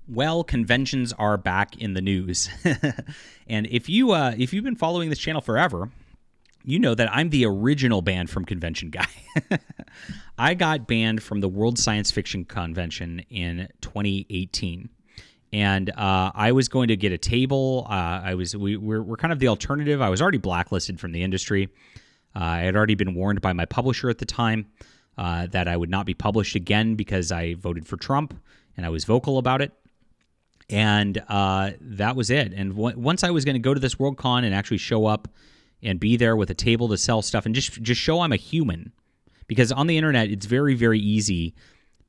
Well, conventions are back in the news. And if you've been following this channel forever, you know that I'm the original banned from convention guy. I got banned from the World Science Fiction Convention in 2018. And I was going to get a table. We're kind of the alternative. I was already blacklisted from the industry. I had already been warned by my publisher at the time that I would not be published again because I voted for Trump and I was vocal about it. And that was it. And once I was going to go to this Worldcon and actually show up and be there with a table to sell stuff and just show I'm a human, because on the internet it's very, very easy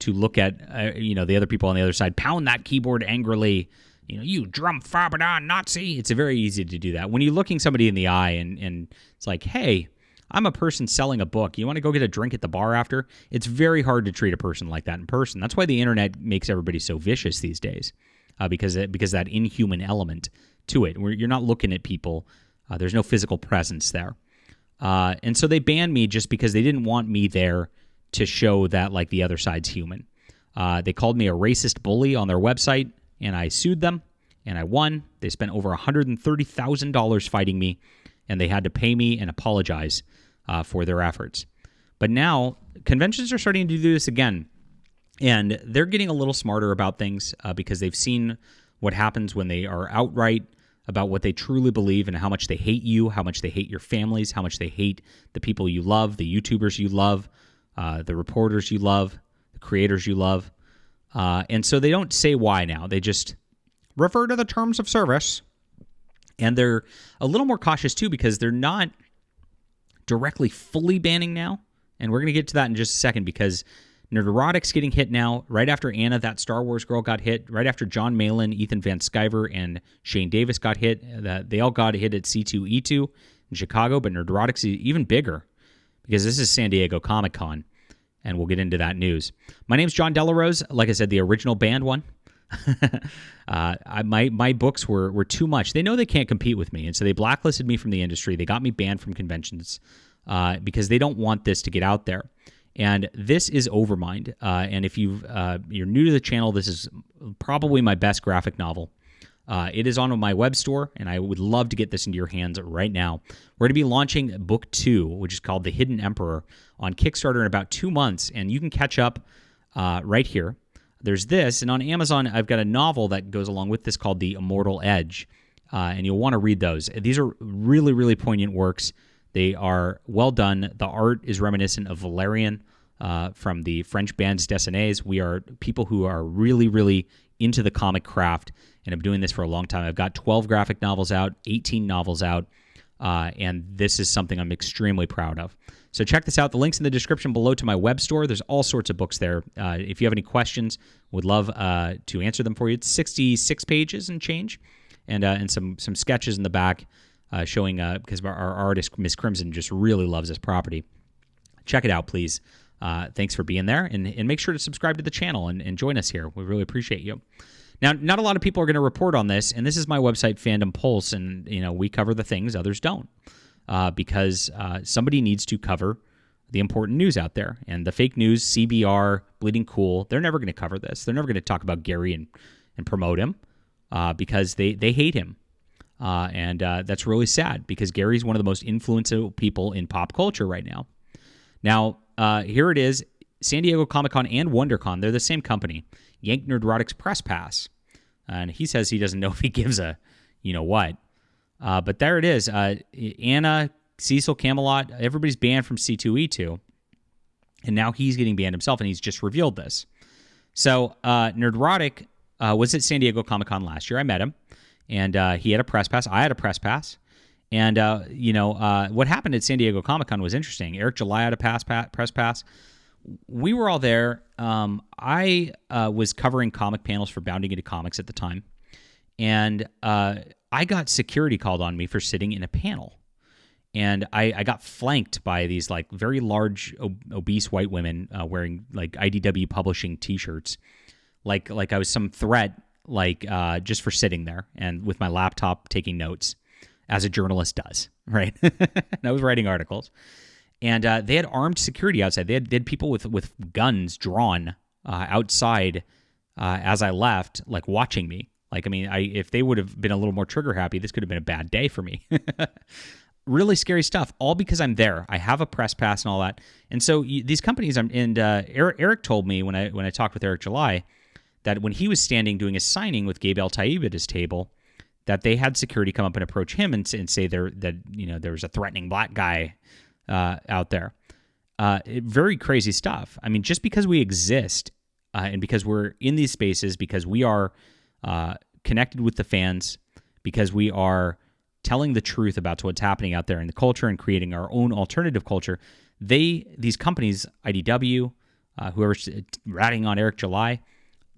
to look at the other people on the other side, pound that keyboard angrily, you drum farbadon Nazi. It's very easy to do that when you're looking somebody in the eye and it's like, hey, I'm a person selling a book. You want to go get a drink at the bar after? It's very hard to treat a person like that in person. That's why the internet makes everybody so vicious these days. Because that inhuman element to it, where you're not looking at people, there's no physical presence there, and so they banned me just because they didn't want me there to show that like the other side's human. They called me a racist bully on their website, and I sued them, and I won. They spent over $130,000 fighting me, and they had to pay me and apologize for their efforts. But now conventions are starting to do this again. And they're getting a little smarter about things because they've seen what happens when they are outright about what they truly believe and how much they hate you, how much they hate your families, how much they hate the people you love, the YouTubers you love, the reporters you love, the creators you love. And so they don't say why now. They just refer to the terms of service. And they're a little more cautious, too, because they're not directly fully banning now. And we're going to get to that in just a second because Nerdrotic's getting hit now, right after Anna, that Star Wars girl, got hit, right after John Malin, Ethan Van Sciver, and Shane Davis got hit. They all got hit at C2E2 in Chicago, but Nerdrotic's even bigger because this is San Diego Comic-Con, and we'll get into that news. My name's John Delarose, like I said, the original banned one. My books were too much. They know they can't compete with me, and so they blacklisted me from the industry. They got me banned from conventions because they don't want this to get out there. And this is Overmind. And if you're new to the channel, this is probably my best graphic novel. It is on my web store, and I would love to get this into your hands right now. We're going to be launching book 2, which is called The Hidden Emperor, on Kickstarter in about 2 months, and you can catch up right here. There's this, and on Amazon, I've got a novel that goes along with this called The Immortal Edge, and you'll want to read those. These are really, really poignant works. They are well done. The art is reminiscent of Valerian from the French bands Dessinays. We are people who are really, really into the comic craft and have been doing this for a long time. I've got 12 graphic novels out, 18 novels out, and this is something I'm extremely proud of. So check this out. The link's in the description below to my web store. There's all sorts of books there. If you have any questions, would love to answer them for you. It's 66 pages and change, and some sketches in the back. Showing because our artist Miss Crimson just really loves this property. Check it out, please. Thanks for being there, and make sure to subscribe to the channel and join us here. We really appreciate you. Now, not a lot of people are going to report on this, and this is my website, Fandom Pulse, and we cover the things others don't, because somebody needs to cover the important news out there. And the fake news, CBR, Bleeding Cool, they're never going to cover this. They're never going to talk about Gary and promote him because they hate him. And that's really sad because Gary's one of the most influential people in pop culture right now. Now, here it is, San Diego Comic-Con and WonderCon. They're the same company. Yank Nerdrotic's press pass. And he says he doesn't know if he gives a what. But there it is. Anna, Cecil, Camelot, everybody's banned from C2E2. And now he's getting banned himself, and he's just revealed this. So Nerdrotic was at San Diego Comic-Con last year. I met him. And he had a press pass. I had a press pass. And, what happened at San Diego Comic-Con was interesting. Eric July had a press pass. We were all there. I was covering comic panels for Bounding Into Comics at the time. And I got security called on me for sitting in a panel. And I got flanked by these, like, very large, obese white women wearing, like, IDW Publishing T-shirts. Like I was some threat. Just for sitting there and with my laptop taking notes, as a journalist does, right? And I was writing articles. And they had armed security outside. They had people with guns drawn outside as I left, like watching me. Like, I mean, if they would have been a little more trigger happy, this could have been a bad day for me. Really scary stuff, all because I'm there. I have a press pass and all that. And so these companies, Eric told me when I talked with Eric July that when he was standing doing a signing with Gabe El Taib at his table, that they had security come up and approach him and say there was a threatening black guy out there. Very crazy stuff. I mean, just because we exist and because we're in these spaces, because we are connected with the fans, because we are telling the truth about what's happening out there in the culture and creating our own alternative culture, these companies, IDW, whoever's ratting on Eric July,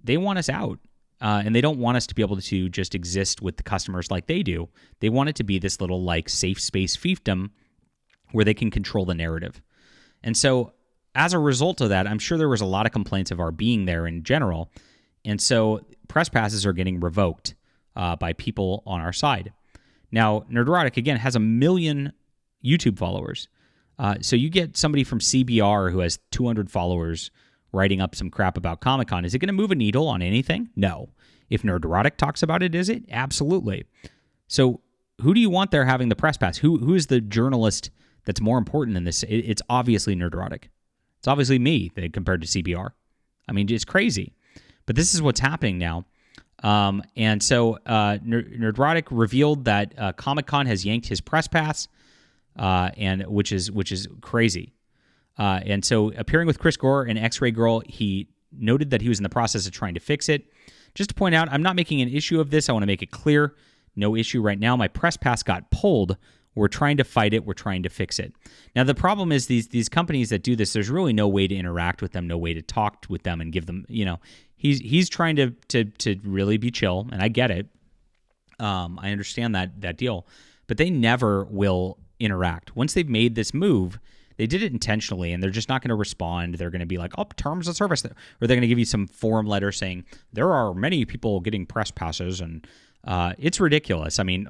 they want us out. And they don't want us to be able to just exist with the customers like they do. They want it to be this little like safe space fiefdom where they can control the narrative. And so as a result of that, I'm sure there was a lot of complaints of our being there in general. And so press passes are getting revoked by people on our side. Now, Nerdrotic, again, has 1 million YouTube followers. So you get somebody from CBR who has 200 followers writing up some crap about Comic-Con. Is it going to move a needle on anything? No. If Nerdrotic talks about it, is it? Absolutely. So who do you want there having the press pass? Who is the journalist that's more important than this? It's obviously Nerdrotic. It's obviously me compared to CBR. I mean, it's crazy. But this is what's happening now. And so Nerdrotic revealed that Comic-Con has yanked his press pass, and which is crazy. And so appearing with Chris Gore and X-Ray Girl, he noted that he was in the process of trying to fix it. Just to point out, I'm not making an issue of this. I want to make it clear. No issue right now. My press pass got pulled. We're trying to fight it. We're trying to fix it. Now, the problem is these companies that do this, there's really no way to interact with them, no way to talk with them and give them, he's trying to really be chill, and I get it. I understand that deal. But they never will interact. Once they've made this move, they did it intentionally, and they're just not going to respond. They're going to be like, terms of service. Or they're going to give you some forum letter saying, there are many people getting press passes, and it's ridiculous. I mean,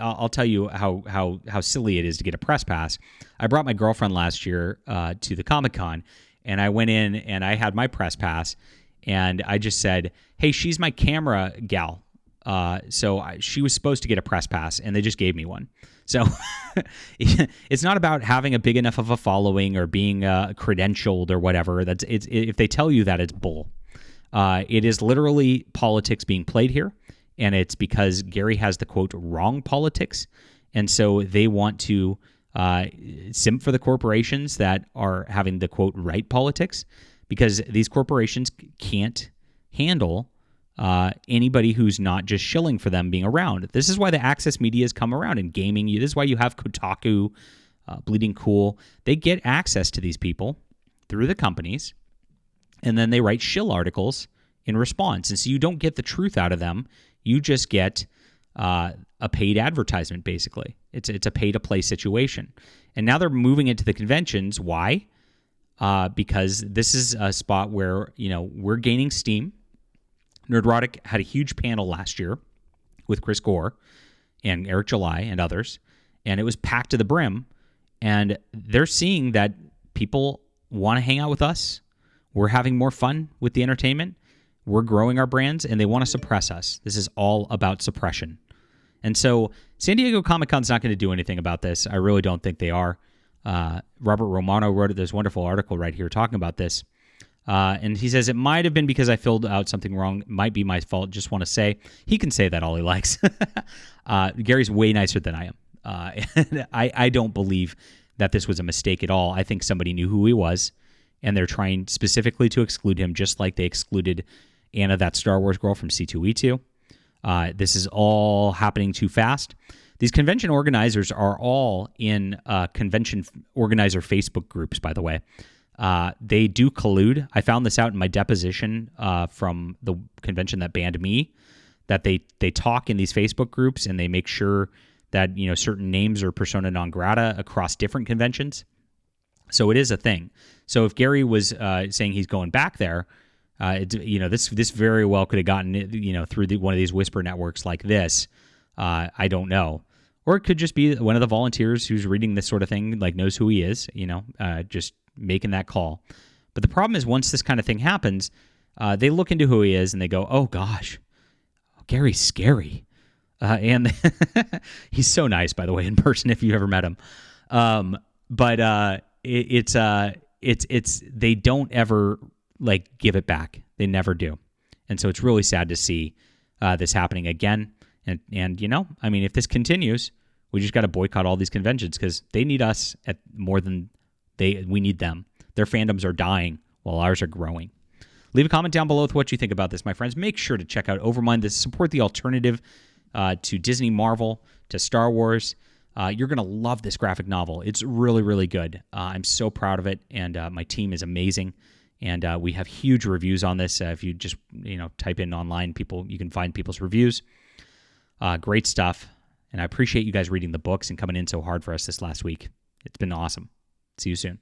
I'll tell you how silly it is to get a press pass. I brought my girlfriend last year to the Comic-Con, and I went in, and I had my press pass, and I just said, hey, she's my camera gal. So she was supposed to get a press pass, and they just gave me one. So it's not about having a big enough of a following or being credentialed or whatever. If they tell you that, it's bull. It is literally politics being played here, and it's because Gary has the, quote, wrong politics, and so they want to simp for the corporations that are having the, quote, right politics, because these corporations can't handle anybody who's not just shilling for them being around. This is why the access media has come around in gaming. This is why you have Kotaku, Bleeding Cool. They get access to these people through the companies, and then they write shill articles in response. And so you don't get the truth out of them. You just get a paid advertisement, basically. It's a pay-to-play situation. And now they're moving into the conventions. Why? Because this is a spot where, we're gaining steam. Nerdrotic had a huge panel last year with Chris Gore and Eric July and others, and it was packed to the brim. And they're seeing that people want to hang out with us. We're having more fun with the entertainment. We're growing our brands, and they want to suppress us. This is all about suppression. And so San Diego Comic-Con's not going to do anything about this. I really don't think they are. Robert Romano wrote this wonderful article right here talking about this. And he says, it might have been because I filled out something wrong. It might be my fault. Just want to say, he can say that all he likes. Gary's way nicer than I am. And I don't believe that this was a mistake at all. I think somebody knew who he was, and they're trying specifically to exclude him, just like they excluded Anna, that Star Wars girl from C2E2. This is all happening too fast. These convention organizers are all in convention organizer Facebook groups, by the way. They do collude. I found this out in my deposition from the convention that banned me, that they talk in these Facebook groups, and they make sure that certain names are persona non grata across different conventions. So it is a thing. So if Gary was saying he's going back there, this very well could have gotten through one of these whisper networks like this. I don't know. Or it could just be one of the volunteers who's reading this sort of thing, like knows who he is, just making that call. But the problem is once this kind of thing happens, they look into who he is and they go, oh gosh, Gary's scary. And he's so nice, by the way, in person, if you've ever met him. But it's they don't ever like give it back. They never do. And so it's really sad to see this happening again. And I mean, if this continues, we just got to boycott all these conventions because they need us more than we need them. Their fandoms are dying while ours are growing. Leave a comment down below with what you think about this, my friends. Make sure to check out Overmind to support the alternative to Disney, Marvel, to Star Wars. You're going to love this graphic novel. It's really, really good. I'm so proud of it, and my team is amazing. And we have huge reviews on this. If you just type in online, you can find people's reviews. Great stuff. And I appreciate you guys reading the books and coming in so hard for us this last week. It's been awesome. See you soon.